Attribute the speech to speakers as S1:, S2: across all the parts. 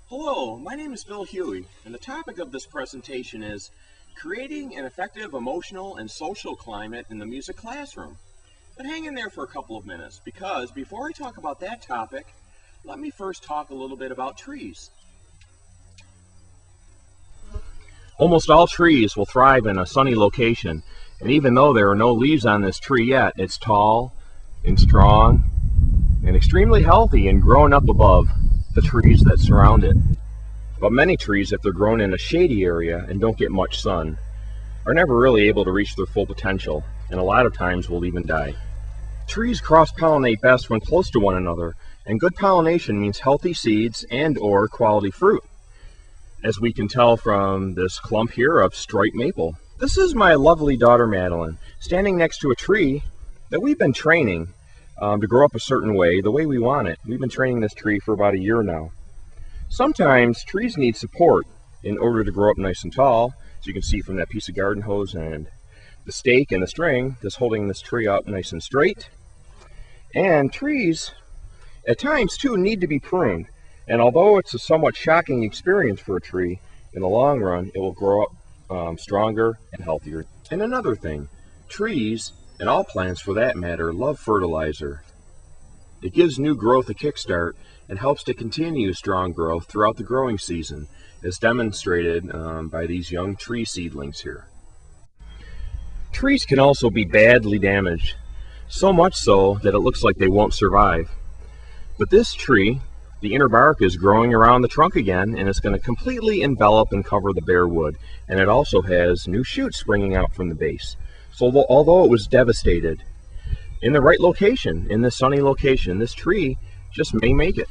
S1: Hello, my name is Bill Huey, and the topic of this presentation is creating an effective emotional and social climate in the music classroom. But hang in there for a couple of minutes, because before I talk about that topic, let me first talk a little bit about trees. Almost all trees will thrive in a sunny location, and even though there are no leaves on this tree yet, it's tall and strong and extremely healthy and grown up above the trees that surround it. But many trees, if they're grown in a shady area and don't get much sun, are never really able to reach their full potential, and a lot of times will even die. Trees cross-pollinate best when close to one another, and good pollination means healthy seeds and/or quality fruit, as we can tell from this clump here of striped maple. This is my lovely daughter Madeline, standing next to a tree that we've been training to grow up a certain way, the way we want it. We've been training this tree for about a year now. Sometimes trees need support in order to grow up nice and tall, as you can see from that piece of garden hose and the stake and the string that's holding this tree up nice and straight. And trees, at times too, need to be pruned. And although it's a somewhat shocking experience for a tree, in the long run, it will grow up stronger and healthier. And another thing, trees, and all plants for that matter, love fertilizer. It gives new growth a kickstart and helps to continue strong growth throughout the growing season, as demonstrated by these young tree seedlings here. Trees can also be badly damaged, so much so that it looks like they won't survive. But this tree, the inner bark is growing around the trunk again, and it's going to completely envelop and cover the bare wood. And it also has new shoots springing out from the base. So although it was devastated, in the right location, in this sunny location, this tree just may make it.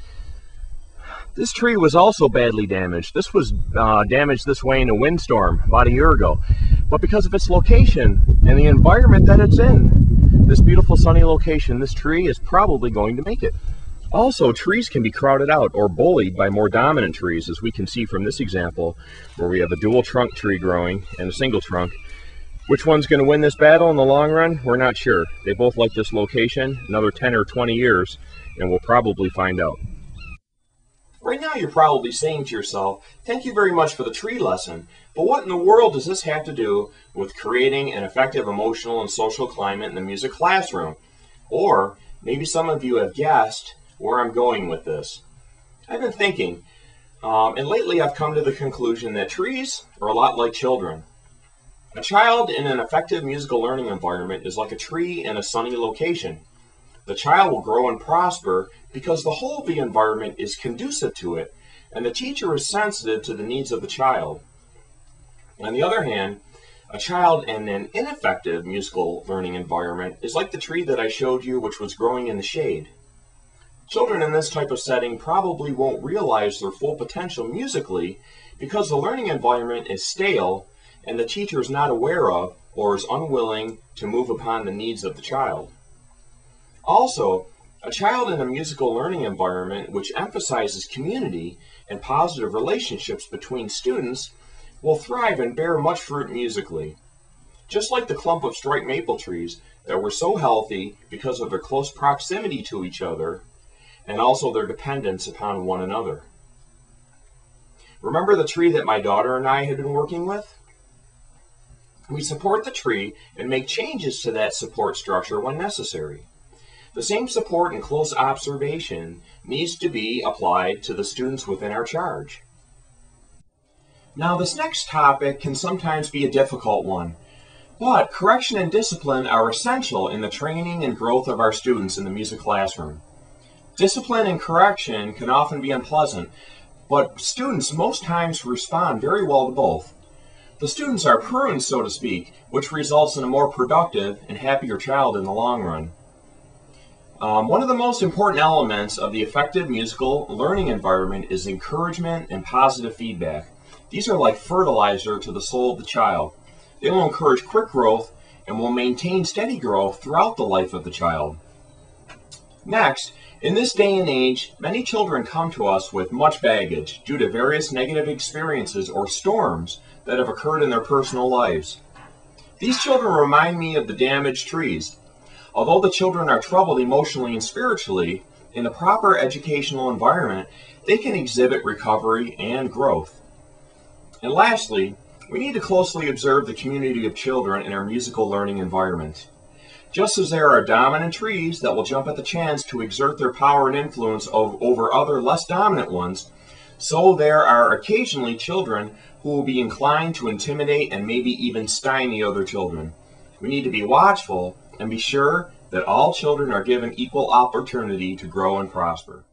S1: This tree was also badly damaged. This was damaged this way in a windstorm about a year ago. But because of its location and the environment that it's in, this beautiful sunny location, this tree is probably going to make it. Also, trees can be crowded out or bullied by more dominant trees, as we can see from this example, where we have a dual trunk tree growing and a single trunk. Which one's going to win this battle in the long run? We're not sure. They both like this location another 10 or 20 years, and we'll probably find out. Right now you're probably saying to yourself, thank you very much for the tree lesson, but what in the world does this have to do with creating an effective emotional and social climate in the music classroom? Or maybe some of you have guessed where I'm going with this. I've been thinking, and lately I've come to the conclusion that trees are a lot like children. A child in an effective musical learning environment is like a tree in a sunny location. The child will grow and prosper because the whole of the environment is conducive to it, and the teacher is sensitive to the needs of the child. On the other hand, a child in an ineffective musical learning environment is like the tree that I showed you, which was growing in the shade. Children in this type of setting probably won't realize their full potential musically because the learning environment is stale and the teacher is not aware of or is unwilling to move upon the needs of the child. Also, a child in a musical learning environment which emphasizes community and positive relationships between students will thrive and bear much fruit musically. Just like the clump of striped maple trees that were so healthy because of their close proximity to each other and also their dependence upon one another. Remember the tree that my daughter and I had been working with? We support the tree and make changes to that support structure when necessary. The same support and close observation needs to be applied to the students within our charge. Now, this next topic can sometimes be a difficult one, but correction and discipline are essential in the training and growth of our students in the music classroom. Discipline and correction can often be unpleasant, but students most times respond very well to both. The students are pruned, so to speak, which results in a more productive and happier child in the long run. One of the most important elements of the effective musical learning environment is encouragement and positive feedback. These are like fertilizer to the soul of the child. They will encourage quick growth and will maintain steady growth throughout the life of the child. Next, in this day and age, many children come to us with much baggage due to various negative experiences or storms that have occurred in their personal lives. These children remind me of the damaged trees. Although the children are troubled emotionally and spiritually, in a proper educational environment, they can exhibit recovery and growth. And lastly, we need to closely observe the community of children in our musical learning environment. Just as there are dominant trees that will jump at the chance to exert their power and influence over other less dominant ones, so there are occasionally children who will be inclined to intimidate and maybe even stymie other children. We need to be watchful and be sure that all children are given equal opportunity to grow and prosper.